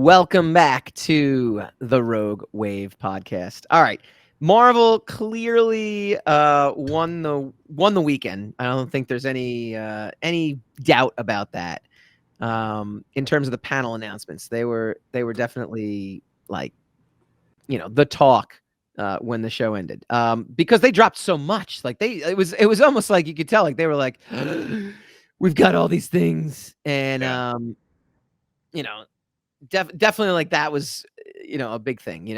Welcome back to the Rogue Wave Podcast. All right, Marvel clearly won the weekend. I don't think there's any doubt about that. In terms of the panel announcements, they were definitely like, the talk when the show ended, because they dropped so much. Like it was almost like you could tell, like they were like, we've got all these things, and definitely like that was, a big thing,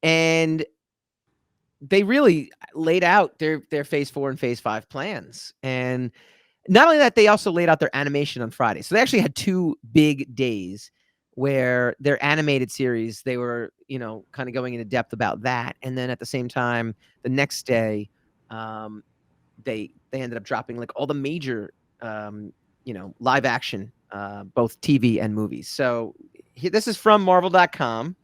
and they really laid out their phase 4 and phase 5 plans. And not only that, they also laid out their animation on Friday. So they actually had 2 big days where their animated series, they were, kind of going into depth about that. And then at the same time, the next day, they ended up dropping like all the major, live action, both TV and movies. So this is from Marvel.com.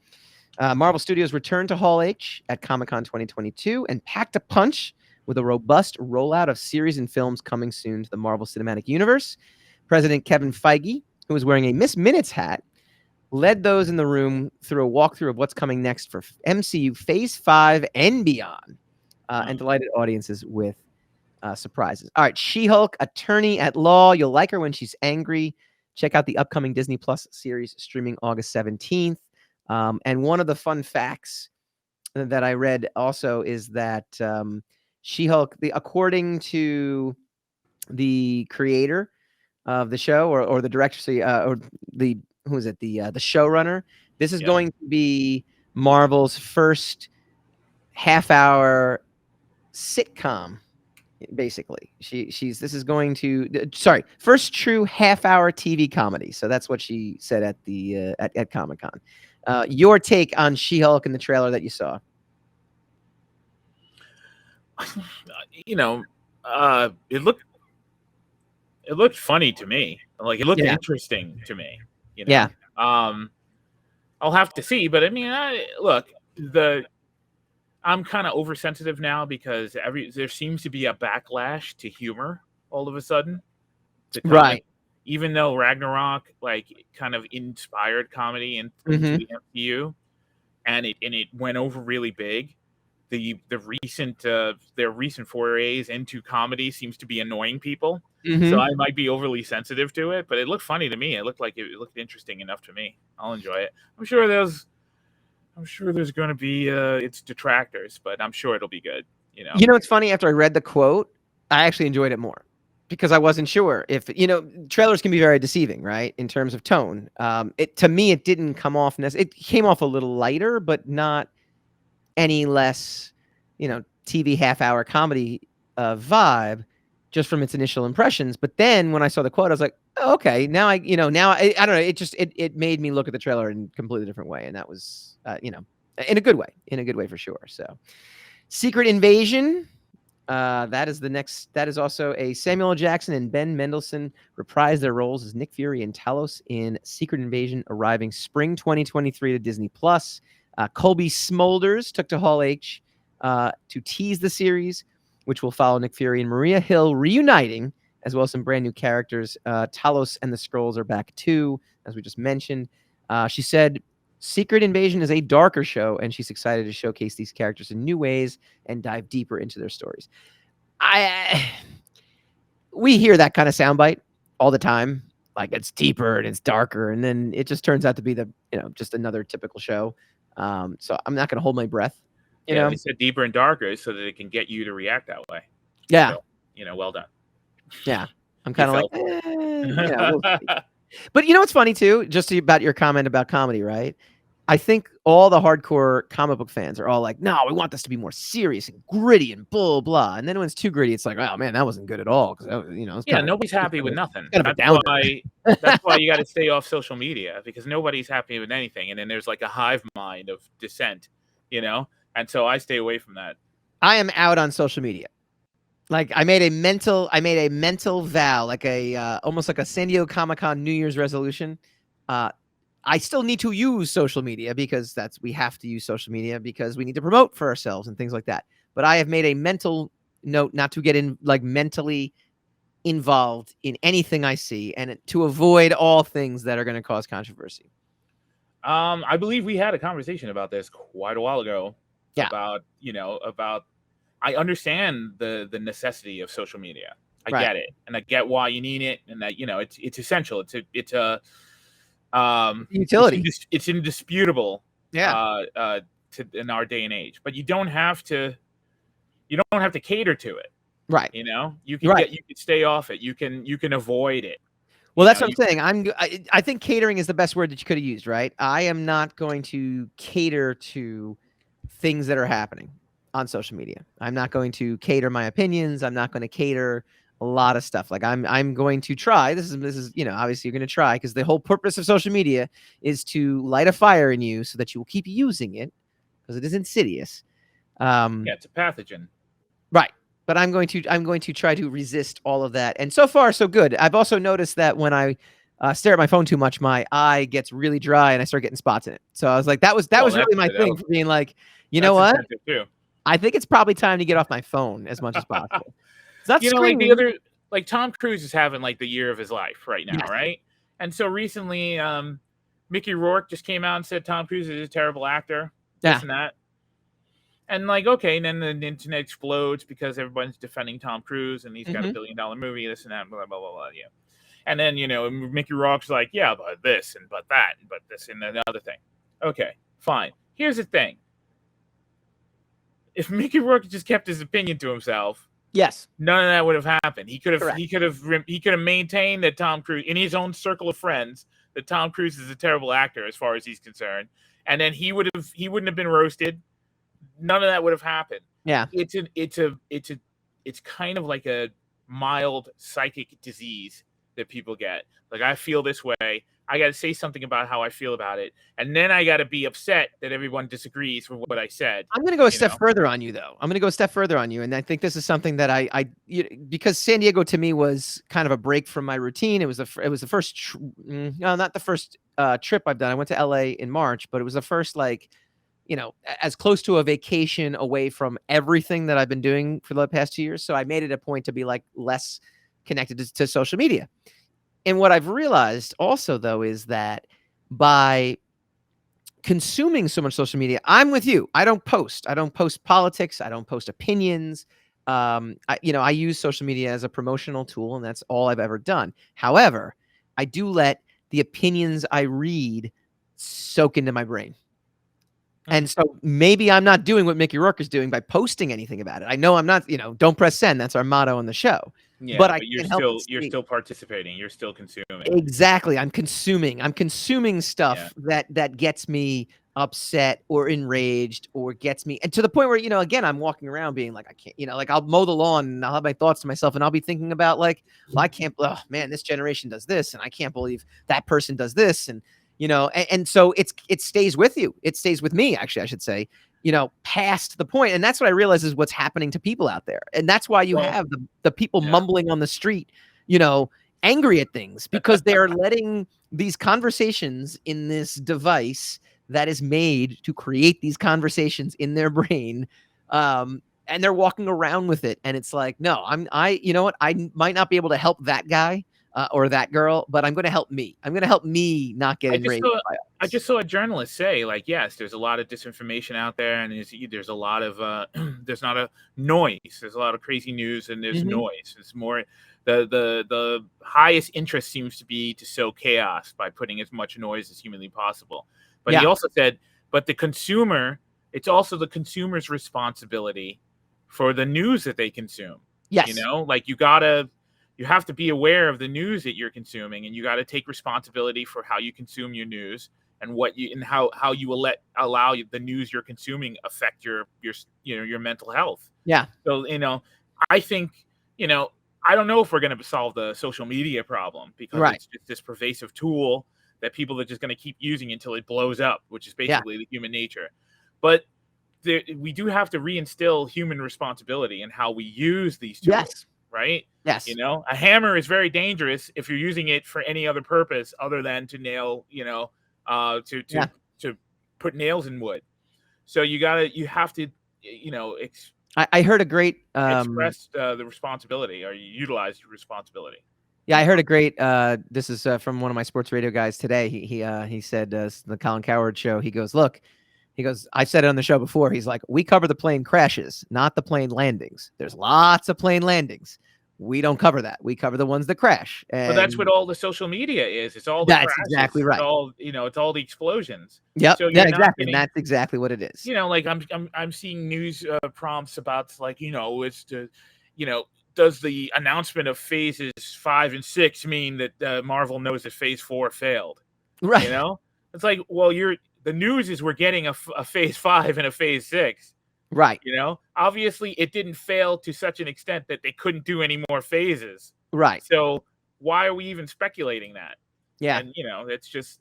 Marvel Studios returned to Hall H at Comic-Con 2022 and packed a punch with a robust rollout of series and films coming soon to the Marvel Cinematic Universe. President Kevin Feige, who was wearing a Miss Minutes hat, led those in the room through a walkthrough of what's coming next for MCU Phase 5 and beyond, and delighted audiences with surprises. All right, She-Hulk, attorney at law. You'll like her when she's angry. Check out the upcoming Disney Plus series streaming August 17th. And one of the fun facts that I read also is that She-Hulk, according to the creator of the show, or the director, or the showrunner, this is going to be Marvel's first half-hour sitcom. Basically, this is going to first true half-hour TV comedy. So that's what she said at the at Comic-Con. Your take on She-Hulk in the trailer that you saw? It looked funny to me. Like, it looked interesting to me. Yeah. I'll have to see, but I mean, I'm kind of oversensitive now because there seems to be a backlash to humor all of a sudden. Right. Even though Ragnarok kind of inspired comedy into the MCU, and it went over really big. Their recent forays into comedy seems to be annoying people. So I might be overly sensitive to it, but it looked funny to me. It looked interesting enough to me. I'll enjoy it. I'm sure there's going to be its detractors, but I'm sure it'll be good. It's funny. After I read the quote, I actually enjoyed it more because I wasn't sure if trailers can be very deceiving, right? In terms of tone, to me it didn't come off. It came off a little lighter, but not any less, TV half-hour comedy vibe, just from its initial impressions. But then when I saw the quote, I was like, oh, okay, now I don't know. It made me look at the trailer in a completely different way. And that was, in a good way for sure. So Secret Invasion, that is also a Samuel L. Jackson and Ben Mendelsohn reprise their roles as Nick Fury and Talos in Secret Invasion, arriving spring 2023 to Disney Plus. Colby Smulders took to Hall H to tease the series, which will follow Nick Fury and Maria Hill reuniting, as well as some brand new characters. Talos and the Skrulls are back too, as we just mentioned. She said Secret Invasion is a darker show, and she's excited to showcase these characters in new ways and dive deeper into their stories. We hear that kind of soundbite all the time, like it's deeper and it's darker, and then it just turns out to be just another typical show. So I'm not going to hold my breath. They said deeper and darker so that it can get you to react that way. Yeah. So, well done. Yeah. I'm kind of like, we'll see. But what's funny too, just about your comment about comedy, right? I think all the hardcore comic book fans are all like, no, we want this to be more serious and gritty and blah, blah. And then when it's too gritty, it's like, oh man, that wasn't good at all. Nobody's happy with nothing. That's why you got to stay off social media, because nobody's happy with anything. And then there's like a hive mind of dissent, and so I stay away from that. I am out on social media. Like I made a mental vow, like almost like a San Diego Comic-Con New Year's resolution. I still need to use social media because we have to use social media because we need to promote for ourselves and things like that. But I have made a mental note not to get mentally involved in anything I see, and to avoid all things that are going to cause controversy. I believe we had a conversation about this quite a while ago. Yeah. About I understand the necessity of social media. I Right. get it, and I get why you need it, and that it's essential. Utility. It's indisputable. Yeah. In our day and age, but you don't have to cater to it. Right. You can Right. you can stay off it. You can avoid it. Well, that's what I'm saying. I think catering is the best word that you could have used, right? I am not going to cater to things that are happening on social media. I'm not going to cater my opinions. I'm not going to cater a lot of stuff. Like I'm going to try. This is obviously you're going to try, because the whole purpose of social media is to light a fire in you so that you will keep using it, because it is insidious. It's a pathogen. Right. But I'm going to try to resist all of that. And so far, so good. I've also noticed that when I stare at my phone too much, my eye gets really dry and I start getting spots in it. So I was like, that was really my thing for being like, you know what? I think it's probably time to get off my phone as much as possible. It's not screaming. Like Tom Cruise is having like the year of his life right now, right? And so recently, Mickey Rourke just came out and said Tom Cruise is a terrible actor. This and that. And like, okay, and then the internet explodes because everyone's defending Tom Cruise and he's got $1 billion movie, this and that, blah, blah, blah, blah, yeah. And then, Mickey Rourke's like, yeah, but this and but that and but this and another thing. Okay, fine. Here's the thing. If Mickey Rourke just kept his opinion to himself, yes, none of that would have happened. He could have maintained that Tom Cruise, in his own circle of friends, that Tom Cruise is a terrible actor as far as he's concerned. And then he wouldn't have been roasted. None of that would have happened. Yeah. It's kind of like a mild psychic disease that people get. Like, I feel this way. I got to say something about how I feel about it. And then I got to be upset that everyone disagrees with what I said. I'm going to go a step further on you, though. I'm going to go a step further on you. And I think this is something that because San Diego to me was kind of a break from my routine. It was the first, no, not the first trip I've done. I went to LA in March, but it was the first, as close to a vacation away from everything that I've been doing for the past 2 years. So I made it a point to be like less connected to social media. And what I've realized also, though, is that by consuming so much social media, I'm with you. I don't post politics. I don't post opinions. I use social media as a promotional tool, and that's all I've ever done. However, I do let the opinions I read soak into my brain. And so maybe I'm not doing what Mickey Rourke is doing by posting anything about it. I know I'm not, don't press send. That's our motto on the show. Yeah, but you're still participating. You're still consuming. Exactly. I'm consuming stuff that gets me upset or enraged or gets me, and to the point where, again, I'm walking around being like, I can't, like I'll mow the lawn and I'll have my thoughts to myself and I'll be thinking about like, well, I can't, oh man, this generation does this and I can't believe that person does this. And, and so it stays with you. It stays with me, actually, I should say, past the point. And that's what I realize is what's happening to people out there. And that's why you have the people mumbling on the street, angry at things, because they are letting these conversations in this device that is made to create these conversations in their brain. And they're walking around with it. And it's like, no, I might not be able to help that guy or that girl, but I'm going to help me. I'm going to help me not get enraged. I just saw a journalist say, like, yes, there's a lot of disinformation out there, and there's a lot of there's not a noise. There's a lot of crazy news, and there's noise. It's more the highest interest seems to be to sow chaos by putting as much noise as humanly possible. But he also said, but the consumer, it's also the consumer's responsibility for the news that they consume. Yes, like you have to be aware of the news that you're consuming, and you got to take responsibility for how you consume your news and how you will allow the news you're consuming affect your mental health. Yeah. So, I think, I don't know if we're going to solve the social media problem, because it's just this pervasive tool that people are just going to keep using until it blows up, which is basically the human nature. But we do have to reinstill human responsibility in how we use these tools. Yes. Right? Yes. A hammer is very dangerous if you're using it for any other purpose other than to nail, to put nails in wood. So you have to, I heard a great express the responsibility, or you utilize your responsibility. Yeah, I heard a great. This is from one of my sports radio guys today. He said the Colin Cowherd show. He goes, look, he goes, I've said it on the show before. He's like, we cover the plane crashes, not the plane landings. There's lots of plane landings. We don't cover that. We cover the ones that crash. But that's what And all the social media is. It's all the that's crashes. exactly right. It's all, you know, it's all the explosions. Yep. So Yeah, you're not exactly. getting, And that's exactly what it is. you know, like I'm seeing news prompts about like, you know, it's the, you know, does the announcement of phases 5 and 6 mean that Marvel knows that phase 4 failed? Right. You know, it's like, well, the news is we're getting a phase 5 and a phase 6. Right. You know, obviously it didn't fail to such an extent that they couldn't do any more phases. Right. So why are we even speculating that? Yeah. And you know, it's just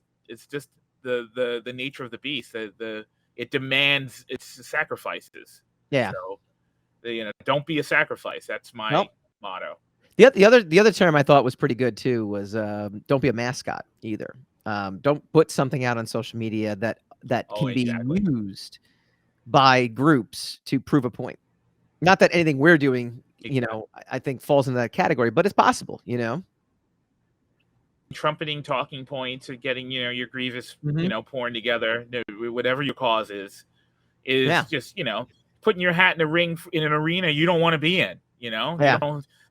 the nature of the beast. It demands its sacrifices. Yeah. So you know, don't be a sacrifice. That's my motto. The other term I thought was pretty good too was don't be a mascot either. Don't put something out on social media that can be used by groups to prove a point. Not that anything we're doing, you know, I think falls into that category, but it's possible, you know. Trumpeting talking points or getting, you know, your grievous, you know, pouring together, whatever your cause is just, you know, putting your hat in the ring in an arena you don't want to be in, you know.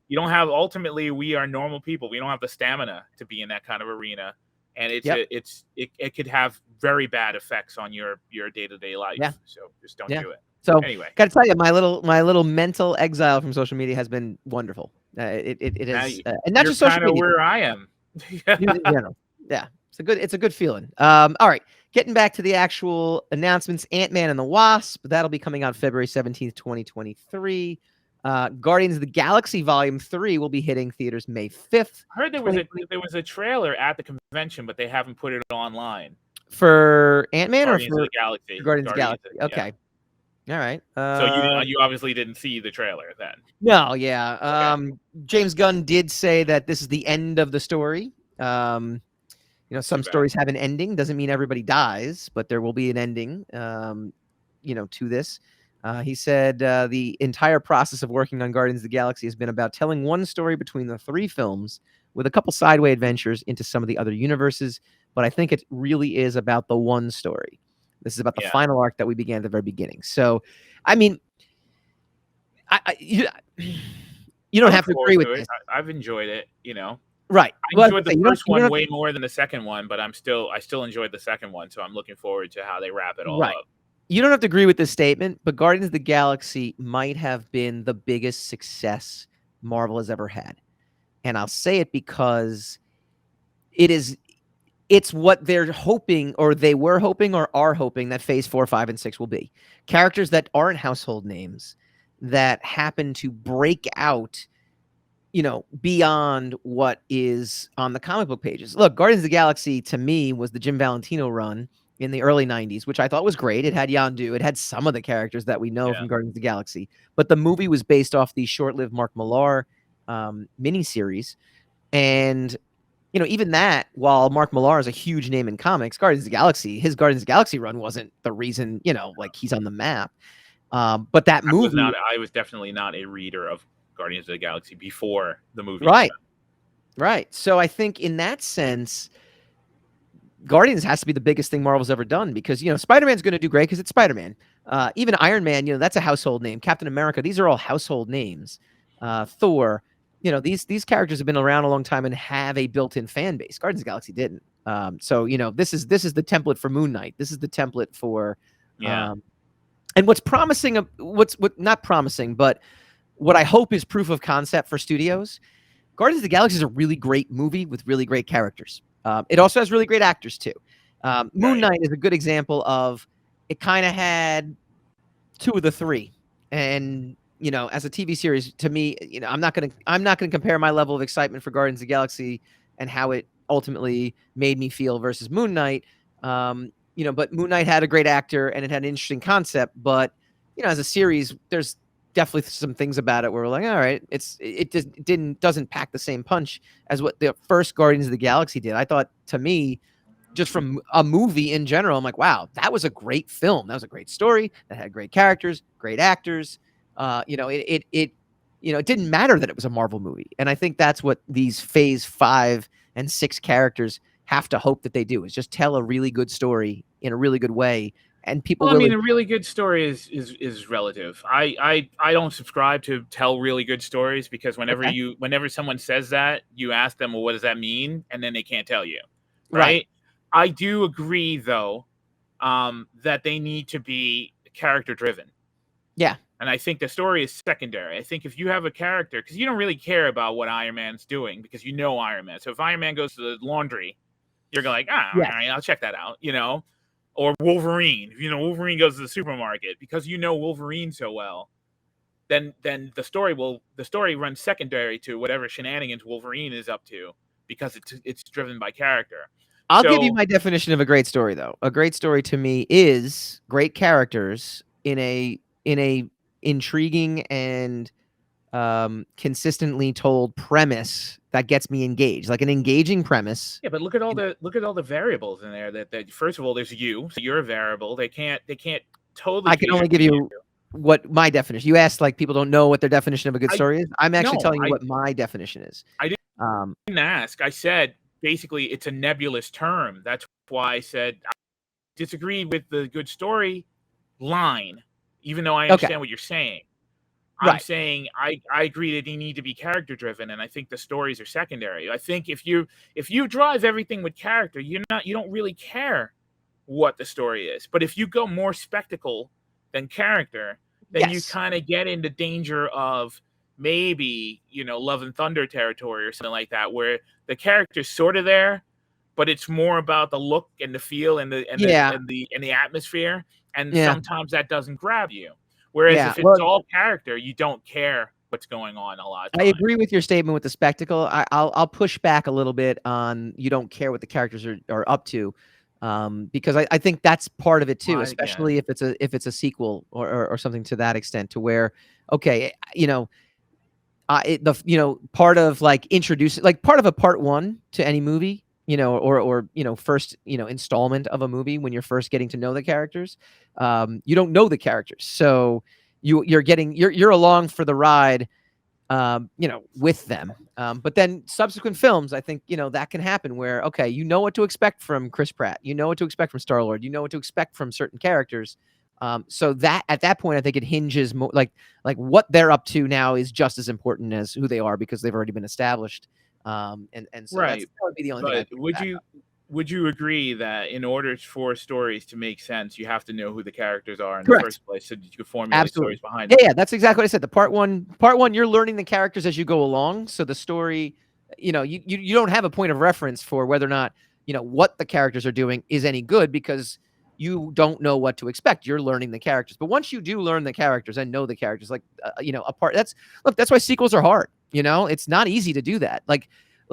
You don't have, ultimately we are normal people. We don't have the stamina to be in that kind of arena. And it could have very bad effects on your day-to-day life. Yeah. So just don't do it. So anyway, got to tell you, my little mental exile from social media has been wonderful. It is, and not just social media. Where I am. Yeah, it's a good feeling. All right, getting back to the actual announcements. Ant-Man and the Wasp, that'll be coming out February 17th, 2023. Guardians of the Galaxy Volume 3 will be hitting theaters May 5th. I heard there was a trailer at the convention, but they haven't put it online. For Ant-Man or for the Galaxy? Guardians of the Galaxy. Okay. Yeah. All right. So you obviously didn't see the trailer then. No, yeah. Okay. James Gunn did say that this is the end of the story. You know, some stories have an ending. Doesn't mean everybody dies, but there will be an ending, you know, to this. He said the entire process of working on Guardians of the Galaxy has been about telling one story between the 3 films with a couple sideway adventures into some of the other universes. But I think it really is about the one story. This is about the final arc that we began at the very beginning. So, I mean, you don't have to agree with this. I've enjoyed it, you know. Right. I enjoyed the first one way more than the second one, but I still enjoyed the second one, so I'm looking forward to how they wrap it all up. You don't have to agree with this statement, but Guardians of the Galaxy might have been the biggest success Marvel has ever had. And I'll say it because it's what they're hoping, or they were hoping, or are hoping that phase 4, 5, and 6 will be. Characters that aren't household names that happen to break out, you know, beyond what is on the comic book pages. Look, Guardians of the Galaxy to me was the Jim Valentino run in the early 90s, which I thought was great. It had Yondu. It had some of the characters that we know from Guardians of the Galaxy. But the movie was based off the short-lived Mark Millar miniseries. And, you know, even that, while Mark Millar is a huge name in comics, his Guardians of the Galaxy run wasn't the reason, you know, like he's on the map. But that movie... I was definitely not a reader of Guardians of the Galaxy before the movie. Right. So I think in that sense... Guardians has to be the biggest thing Marvel's ever done because, you know, Spider-Man's going to do great because it's Spider-Man. Even Iron Man, you know, that's a household name. Captain America, these are all household names. Thor, you know, these characters have been around a long time and have a built-in fan base. Guardians of the Galaxy didn't. So, you know, this is the template for Moon Knight. This is the template for and what's promising, what not promising, but what I hope is proof of concept for studios. Guardians of the Galaxy is a really great movie with really great characters. It also has really great actors too. Moon Knight is a good example of it kind of had 2 of the 3. And, you know, as a TV series, to me, you know, I'm not gonna compare my level of excitement for Guardians of the Galaxy and how it ultimately made me feel versus Moon Knight. You know, but Moon Knight had a great actor and it had an interesting concept. But, you know, as a series, there's definitely some things about it where we're like, all right, it doesn't pack the same punch as what the first Guardians of the Galaxy did. I thought, to me, just from a movie in general, I'm like, wow, that was a great film. That was a great story that had great characters, great actors. You know, it it didn't matter that it was a Marvel movie. And I think that's what these phase 5 and 6 characters have to hope that they do, is just tell a really good story in a really good way. And people Well, I mean, will. a really good story is relative. I don't subscribe to tell really good stories, because Okay. whenever someone says that, you ask them, well, what does that mean? And then they can't tell you, Right. right? I do agree, though, that they need to be character driven. Yeah. And I think the story is secondary. I think if you have a character, because you don't really care about what Iron Man's doing, because you know Iron Man. So if Iron Man goes to the laundry, you're like, all Yes. right, I'll check that out, Or Wolverine, Wolverine goes to the supermarket, because Wolverine so well. Then the story runs secondary to whatever shenanigans Wolverine is up to, because it's driven by character. I'll give you my definition of a great story, though. A great story to me is great characters in a intriguing and consistently told premise that gets me engaged, like an engaging premise. Yeah, but look at all the variables in there. That first of all, there's you, so you're a variable. They can't totally. I can only give you what my definition. You asked, like, people don't know what their definition of a good story is. I'm actually telling you what my definition is. I didn't ask. I said basically it's a nebulous term. That's why I said I disagreed with the good story line, even though I understand what you're saying. I'm saying I agree that they need to be character driven, and I think the stories are secondary. I think if you drive everything with character, you don't really care what the story is. But if you go more spectacle than character, then you kind of get into danger of maybe Love and Thunder territory or something like that, where the character's sort of there, but it's more about the look and the feel and the atmosphere, and sometimes that doesn't grab you. Whereas if it's all character, you don't care what's going on a lot of times. I agree with your statement with the spectacle. I'll push back a little bit on you don't care what the characters are up to, because I think that's part of it too, especially if it's a sequel or something to that extent, to where part of like introducing, like part of a part 1 to any movie, or first installment of a movie, when you're first getting to know the characters, you don't know the characters, so you're along for the ride, with them, but then subsequent films, I think that can happen where you know what to expect from Chris Pratt, you know what to expect from Star-Lord, you know what to expect from certain characters, so that at that point I think it hinges more like what they're up to now is just as important as who they are, because they've already been established. And so that would be the only thing. Would you agree that in order for stories to make sense, you have to know who the characters are in the first place, so that you can formulate stories behind them? Yeah, that's exactly what I said. The part one, you're learning the characters as you go along. So the story, you don't have a point of reference for whether or not what the characters are doing is any good, because you don't know what to expect. You're learning the characters. But once you do learn the characters and know the characters, like that's why sequels are hard. It's not easy to do that. Like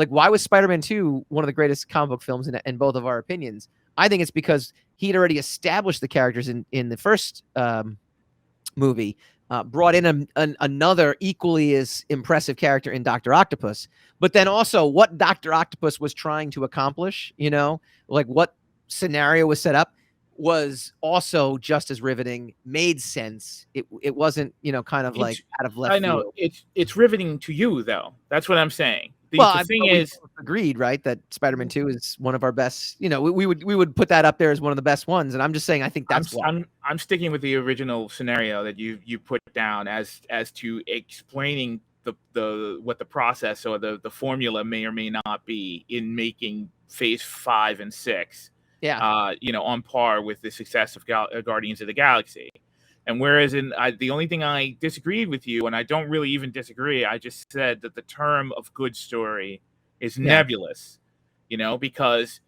why was Spider-Man 2 one of the greatest comic book films in both of our opinions? I think it's because he'd already established the characters in the first movie, brought in another equally as impressive character in Dr. Octopus, but then also what Dr. Octopus was trying to accomplish, like what scenario was set up, was also just as riveting, made sense. It wasn't, kind of like out of left field. I know it's riveting to you, though. That's what I'm saying. The thing is, agreed, right? That Spider-Man 2 is one of our best. We would put that up there as one of the best ones. And I'm just saying, I think that's I'm sticking with the original scenario that you put down as to explaining what the process or the formula may or may not be in making Phase 5 and 6. Yeah. On par with the success of Guardians of the Galaxy. And whereas the only thing I disagreed with you, and I don't really even disagree, I just said that the term of good story is nebulous, because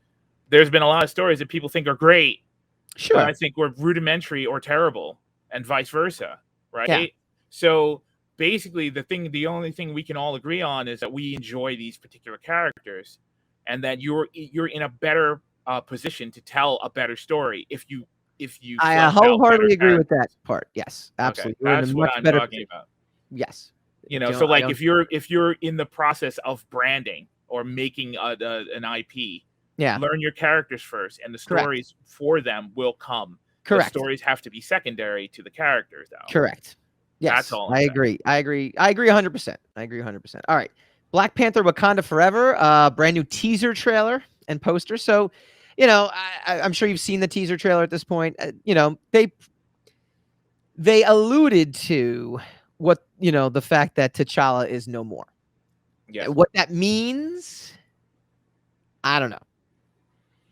there's been a lot of stories that people think are great, sure, but I think were rudimentary or terrible, and vice versa, right? Yeah. So basically, the only thing we can all agree on is that we enjoy these particular characters, and that you're in a better position to tell a better story if you I wholeheartedly agree with that part. Yes, absolutely. Okay. That's what I'm talking about. Yes. So like if you're in the process of branding or making an IP, learn your characters first, and the stories for them will come. Correct. The stories have to be secondary to the characters, though. Correct. That's Yes, all I'm I saying. agree. I agree 100%. I agree 100%. All right. Black Panther Wakanda Forever, brand new teaser trailer and poster. So, I'm sure you've seen the teaser trailer at this point. They alluded to the fact that T'Challa is no more. Yes. What that means, I don't know.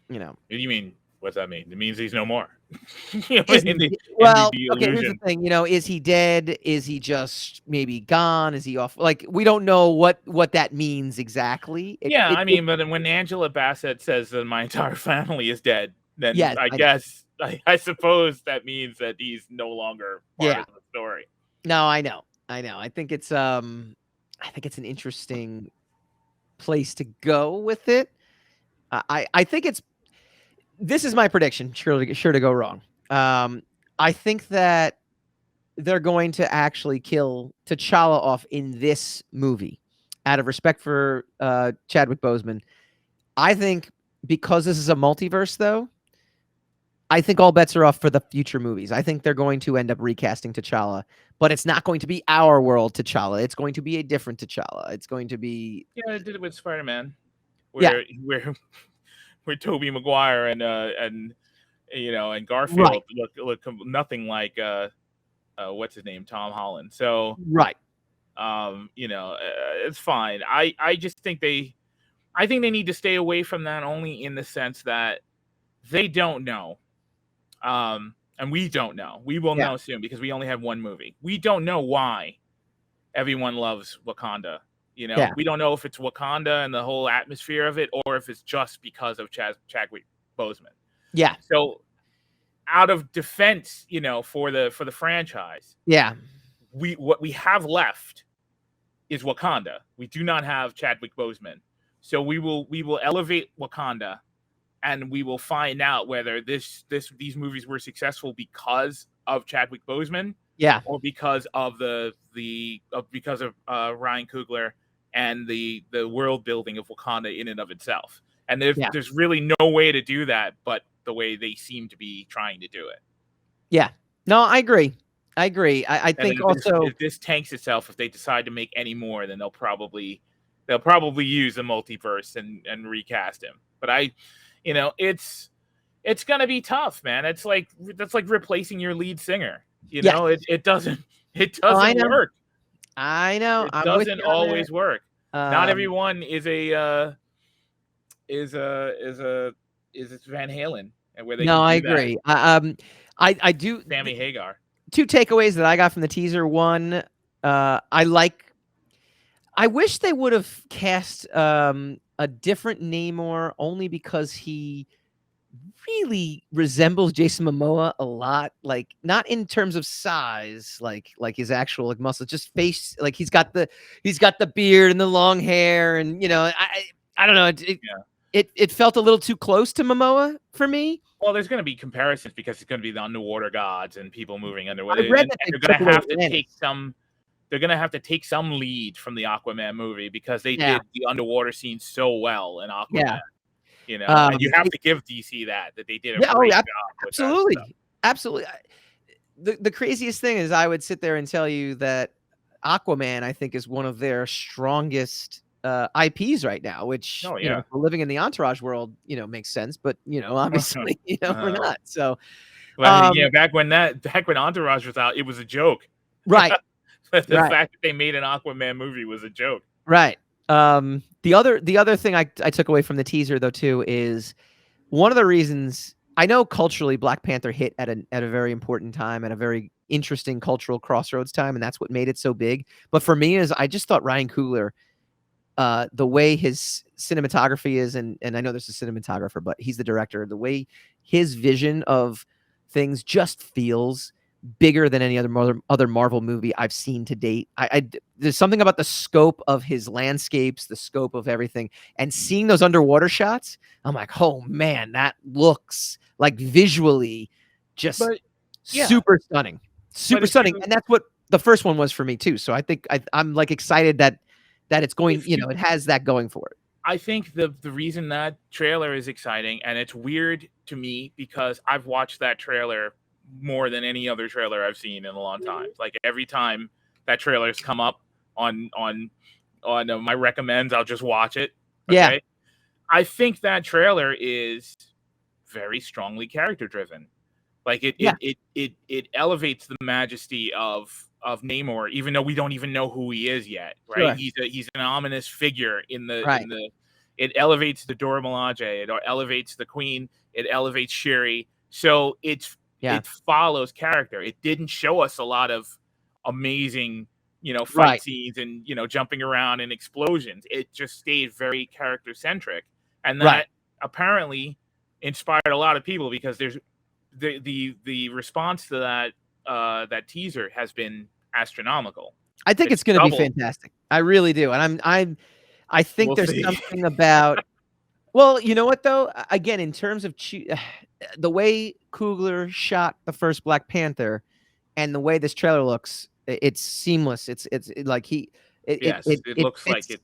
What do you mean? What's that mean? It means he's no more. Okay, here's the thing. Is he dead? Is he just maybe gone? Is he off? Like, we don't know what that means exactly. But when Angela Bassett says that my entire family is dead, then yes, I suppose that means that he's no longer part of the story. No, I know. I think it's an interesting place to go with it. I think this is my prediction. Sure to go wrong. I think that they're going to actually kill T'Challa off in this movie, out of respect for Chadwick Boseman. I think because this is a multiverse, though, I think all bets are off for the future movies. I think they're going to end up recasting T'Challa, but it's not going to be our world T'Challa. It's going to be a different T'Challa. It's going to be I did it with Spider-Man, where Tobey Maguire and Garfield look nothing like what's his name, Tom Holland. So right. It's fine. I just think they need to stay away from that, only in the sense that they don't know. And we don't know. We will know soon, because we only have one movie. We don't know why everyone loves Wakanda. We don't know if it's Wakanda and the whole atmosphere of it, or if it's just because of Chadwick Boseman. Yeah. So, out of defense, for the franchise, what we have left is Wakanda. We do not have Chadwick Boseman, so we will elevate Wakanda, and we will find out whether these movies were successful because of Chadwick Boseman, or because of because of Ryan Coogler and the world building of Wakanda in and of itself. And there's really no way to do that but the way they seem to be trying to do it. Yeah. No, I agree. I think if this tanks itself, if they decide to make any more, then they'll probably use the multiverse and recast him. But it's gonna be tough, man. That's like replacing your lead singer. It doesn't work. I know. It doesn't always work. Not everyone is Van Halen, and where they I agree. I do. Sammy Hagar. 2 takeaways that I got from the teaser. One, I wish they would have cast a different Namor, only because he really resembles Jason Momoa a lot. Like, not in terms of size, like his actual muscles, just face. Like, he's got the beard and the long hair, and I don't know. It felt a little too close to Momoa for me. Well, there's going to be comparisons because it's going to be the underwater gods and people moving underwater. I read that they're going to have to take some. They're going to have to take some lead from the Aquaman movie, because they did the underwater scene so well in Aquaman. And you have to give DC that they did a great job. Absolutely. The craziest thing is, I would sit there and tell you that Aquaman, I think, is one of their strongest IPs right now, which for living in the Entourage world, makes sense. But obviously, we're not. So, back when Entourage was out, it was a joke, right? The fact that they made an Aquaman movie was a joke, right? The other thing I took away from the teaser, though, too, is one of the reasons I know culturally Black Panther hit at a very important time, at a very interesting cultural crossroads time, and that's what made it so big. But for me, is I just thought Ryan Coogler, the way his cinematography is, and I know there's a cinematographer, but he's the director, the way his vision of things just feels bigger than any other Marvel movie I've seen to date. There's something about the scope of his landscapes, the scope of everything, and seeing those underwater shots, I'm like, oh man, that looks like visually just super stunning, and that's what the first one was for me too. So I think I'm like excited that it's going, it has that going for it. I think the reason that trailer is exciting, and it's weird to me because I've watched that trailer more than any other trailer I've seen in a long time. Like every time that trailer's come up on my recommends, I'll just watch it. Okay? Yeah. I think that trailer is very strongly character driven. Like it elevates the majesty of Namor, even though we don't even know who he is yet, right? Sure. He's an ominous figure in the Right. it elevates the Dora Milaje, it elevates the Queen, it elevates Shuri. So it follows character. It didn't show us a lot of amazing, fight scenes and jumping around and explosions. It just stayed very character centric, and that apparently inspired a lot of people because there's the response to that teaser has been astronomical. I think it's going to be fantastic. I really do, and I think there's something about. Well, you know what though? Again, in terms of the way Coogler shot the first Black Panther, and the way this trailer looks, it's seamless. It's like it looks like it's.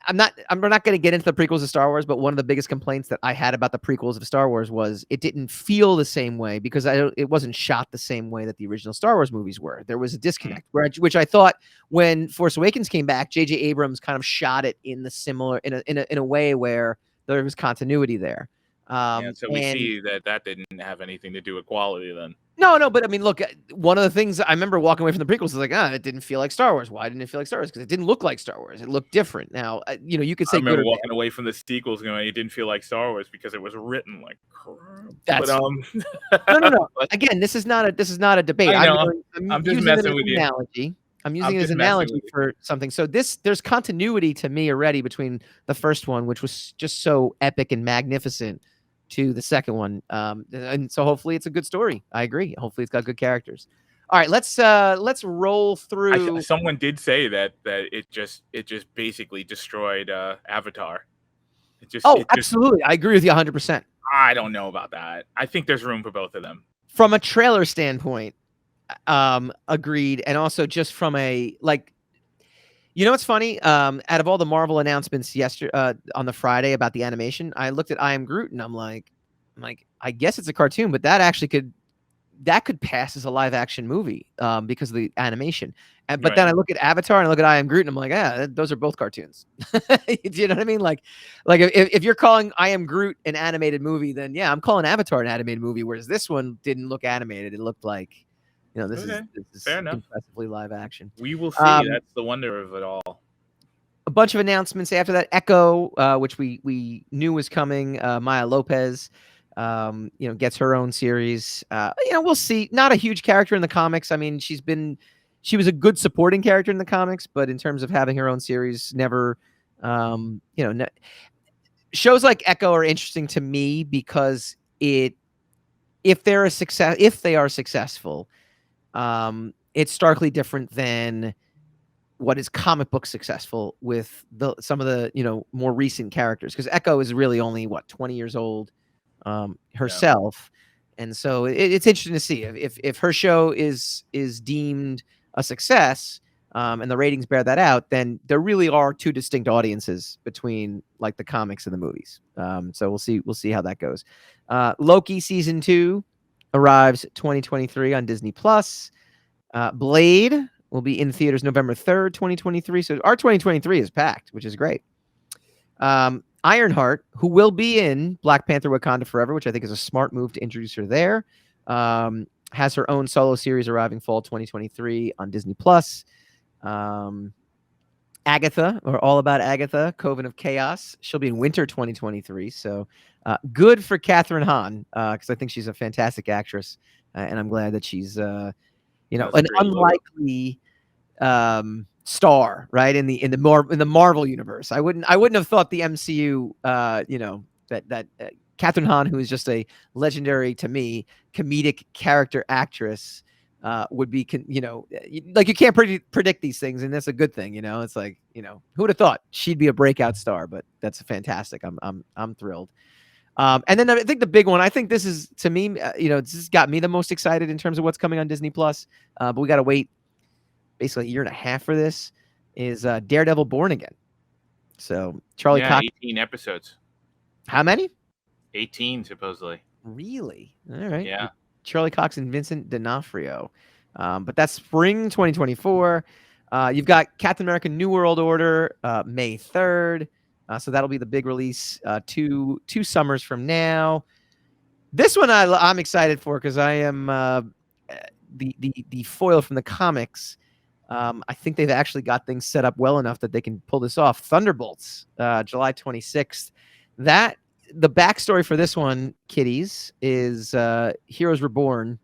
We're not going to get into the prequels of Star Wars, but one of the biggest complaints that I had about the prequels of Star Wars was it didn't feel the same way because it wasn't shot the same way that the original Star Wars movies were. There was a disconnect, which I thought when Force Awakens came back, J.J. Abrams kind of shot it in a way where there was continuity there. So we see that didn't have anything to do with quality then. No, but I mean, look, one of the things I remember walking away from the prequels is like, it didn't feel like Star Wars. Why didn't it feel like Star Wars? Because it didn't look like Star Wars. It looked different. Now, you could say. I remember walking away from the sequels going, it didn't feel like Star Wars because it was written like crap. No. Again, this is not a debate. I'm just messing with you. I'm using it as an analogy for something. So there's continuity to me already between the first one, which was just so epic and magnificent, to the second one, and so hopefully it's a good story. I agree. Hopefully it's got good characters. All right, let's roll through. Someone did say that it just basically destroyed Avatar. Absolutely, I agree with you 100%. I don't know about that. I think there's room for both of them. From a trailer standpoint, agreed, and also just from a what's funny? Out of all the Marvel announcements yesterday on the Friday about the animation, I looked at I Am Groot and I'm like, I guess it's a cartoon, but that actually could pass as a live action movie because of the animation. But then I look at Avatar and I look at I Am Groot and I'm like, those are both cartoons. Do you know what I mean? Like if you're calling I Am Groot an animated movie, then yeah, I'm calling Avatar an animated movie. Whereas this one didn't look animated; it looked like. This is fair enough. Impressively live action. We will see. That's the wonder of it all. A bunch of announcements after that. Echo, which we knew was coming. Maya Lopez, gets her own series. We'll see. Not a huge character in the comics. I mean, she was a good supporting character in the comics, but in terms of having her own series, never. Shows like Echo are interesting to me because if they are successful. It's starkly different than what is comic book successful with some of the more recent characters, because Echo is really only 20 years old herself, and so it's interesting to see if her show is deemed a success and the ratings bear that out, then there really are two distinct audiences between the comics and the movies. So we'll see how that goes. Loki season 2 arrives 2023 on Disney Plus. Blade will be in theaters November 3rd, 2023. So our 2023 is packed, which is great. Ironheart, who will be in Black Panther: Wakanda Forever, which I think is a smart move to introduce her there, has her own solo series arriving fall 2023 on Disney Plus. Agatha, or All About Agatha, Coven of Chaos, she'll be in winter 2023. So good for Catherine Hahn, because I think she's a fantastic actress, and I'm glad that she's an unlikely star, right, in the Marvel universe. I wouldn't have thought the MCU, that Catherine Hahn, who is just a legendary, to me, comedic character actress, would be, you can't predict these things, and that's a good thing. It's like, who would have thought she'd be a breakout star? But that's fantastic. I'm thrilled. And then I think the big one, I think this is, to me, this has got me the most excited in terms of what's coming on Disney Plus. But we got to wait basically a year and a half for this, is Daredevil Born Again. So Charlie Cox. 18 episodes. How many? 18 supposedly. Really? All right. Yeah. Charlie Cox and Vincent D'Onofrio. But that's spring 2024. You've got Captain America: New World Order, May 3rd. So that'll be the big release 2 summers from now. This one I'm excited for because I am the foil from the comics. I think they've actually got things set up well enough that they can pull this off. Thunderbolts, July 26th. The backstory for this one, kiddies, is Heroes Reborn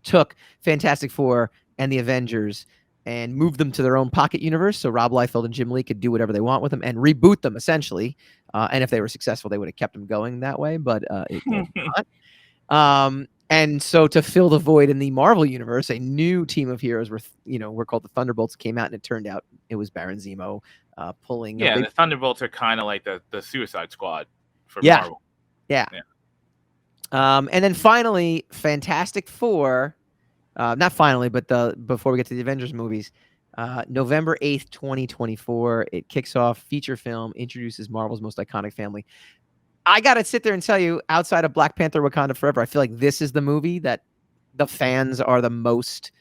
took Fantastic Four and the Avengers and moved them to their own pocket universe, so Rob Liefeld and Jim Lee could do whatever they want with them and reboot them, essentially. And if they were successful, they would have kept them going that way, but it was not. And so to fill the void in the Marvel universe, a new team of heroes were called the Thunderbolts, came out, and it turned out it was Baron Zemo pulling. Yeah, the Thunderbolts are kind of like the Suicide Squad for Marvel. Yeah. And then finally, Fantastic Four. Not finally, but before we get to the Avengers movies, November 8th, 2024, it kicks off feature film, introduces Marvel's most iconic family. I got to sit there and tell you, outside of Black Panther Wakanda Forever, I feel like this is the movie that the fans are the most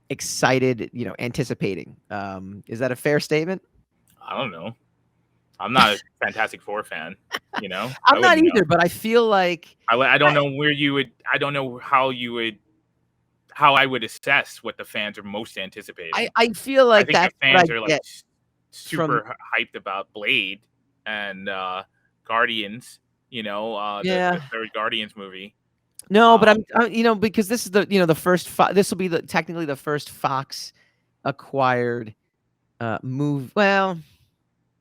excited, anticipating. Is that a fair statement? I don't know. I'm not a Fantastic Four fan, I'm not either, but I feel like I don't know where you would. I don't know how I would assess what the fans are most anticipating. I feel like the fans are like super hyped about Blade and Guardians. The third Guardians movie. No, but I'm because this is the first. This will be technically the first Fox acquired move. Well,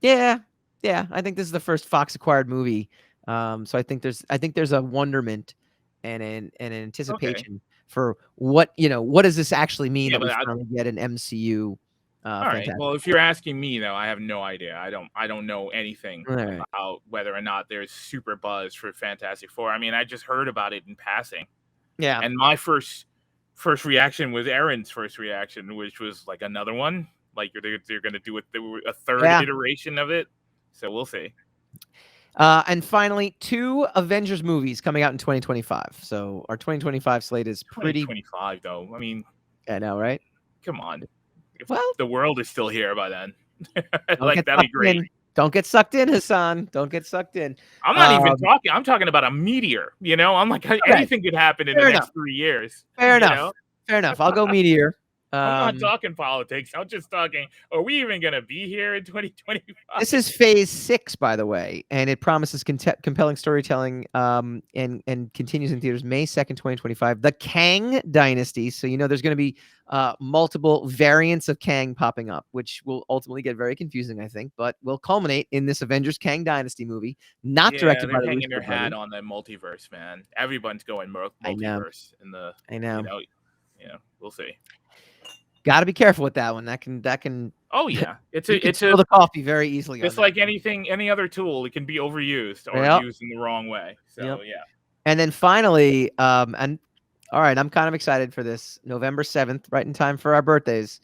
yeah. I think this is the first Fox acquired movie. So I think there's a wonderment and an anticipation for what does this actually mean that we finally get an MCU. All right. Well, if you're asking me, though, I have no idea. I don't know anything about whether or not there's super buzz for Fantastic Four. I mean, I just heard about it in passing. Yeah. And my first reaction was Aaron's first reaction, which was like another one. Like they're going to do a third iteration of it. So we'll see. And finally, 2 Avengers movies coming out in 2025. So our 2025 slate is pretty. 2025, though. I mean, I know, right? Come on. If the world is still here by then, that'd be great. Don't get sucked in, Hassan. Don't get sucked in. I'm not even talking. I'm talking about a meteor. I'm like anything could happen in the next 3 years. Fair enough. I'll go meteor. I'm not talking politics. I'm just talking, are we even going to be here in 2025? This is phase 6, by the way, and it promises compelling storytelling and continues in theaters May 2nd, 2025. The Kang Dynasty. So, there's going to be multiple variants of Kang popping up, which will ultimately get very confusing, I think, but will culminate in this Avengers Kang Dynasty movie, not directed by the hanging their hat on the multiverse, man. Everyone's going multiverse in the. I know. We'll see. Got to be careful with that one. That can. Oh yeah, it's the coffee very easily. It's like any other tool. It can be overused or used in the wrong way. So yeah. And then finally, and all right, I'm kind of excited for this. November 7th, right in time for our birthdays.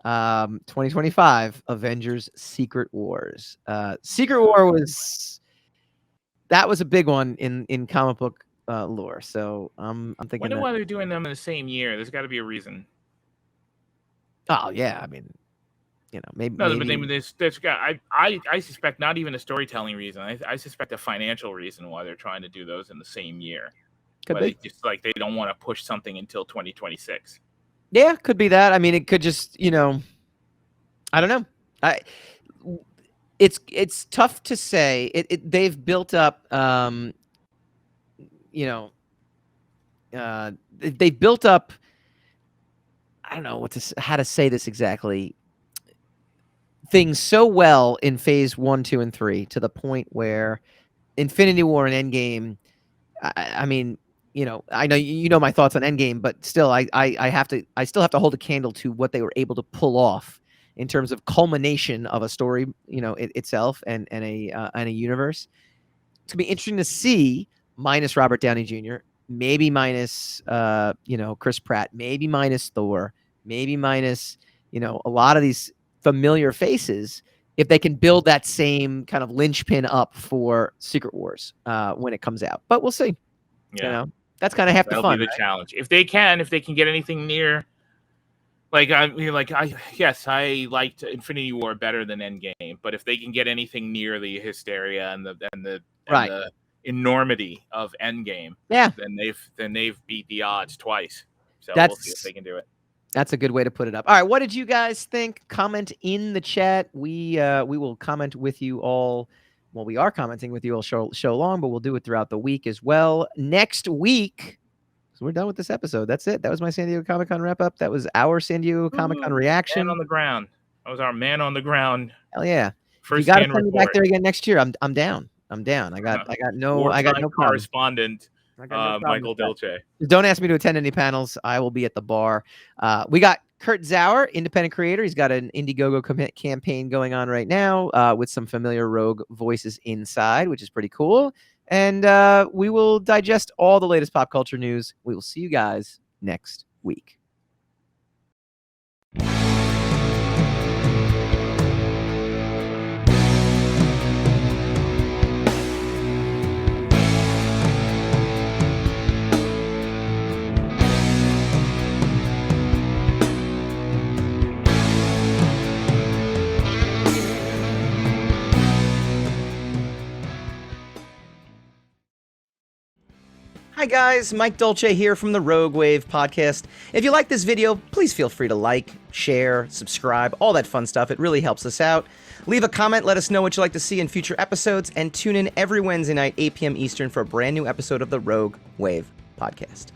2025, Avengers: Secret Wars. Secret War was a big one in comic book lore. So I'm thinking. Wonder why they're doing them in the same year. There's got to be a reason. Oh yeah, I mean, maybe. No, but there's got. I suspect not even a storytelling reason. I suspect a financial reason why they're trying to do those in the same year. Could be. Just like they don't want to push something until 2026. Yeah, could be that. I mean, it could just I don't know. It's tough to say. They've built up. They've built up. I don't know how to say this exactly. Things so well in phase 1, 2, and 3 to the point where Infinity War and Endgame. I mean, I know my thoughts on Endgame, but still, I still have to hold a candle to what they were able to pull off in terms of culmination of a story, itself and a universe. It's gonna be interesting to see, minus Robert Downey Jr., maybe minus Chris Pratt, maybe minus Thor, maybe minus a lot of these familiar faces, if they can build that same kind of linchpin up for Secret Wars when it comes out. But we'll see. Yeah. That's kind of half the That'll fun. be the Right? challenge. If they can get anything near, I liked Infinity War better than Endgame, but if they can get anything near the hysteria and the enormity of Endgame, Yeah, then they've beat the odds twice. So we'll see if they can do it. That's a good way to put it up. All right, what did you guys think? Comment in the chat. We will comment with you all. Well, we are commenting with you all show long, but we'll do it throughout the week as well. Next week, so we're done with this episode. That's it. That was my San Diego Comic-Con wrap-up. That was our San Diego Comic-Con reaction. Man on the ground. That was our man on the ground. Hell yeah! First, you got to send me back there again next year. I'm down. I got no correspondent. Michael Dolce. Don't ask me to attend any panels. I will be at the bar. We got Kurt Zauer, independent creator. He's got an Indiegogo campaign going on right now with some familiar Rogue voices inside, which is pretty cool. And we will digest all the latest pop culture news. We will see you guys next week. Hi guys, Mike Dolce here from the Rogue Wav Podcast. If you like this video, please feel free to like, share, subscribe, all that fun stuff. It really helps us out. Leave a comment, let us know what you'd like to see in future episodes, and tune in every Wednesday night, 8 p.m. Eastern for a brand new episode of the Rogue Wav Podcast.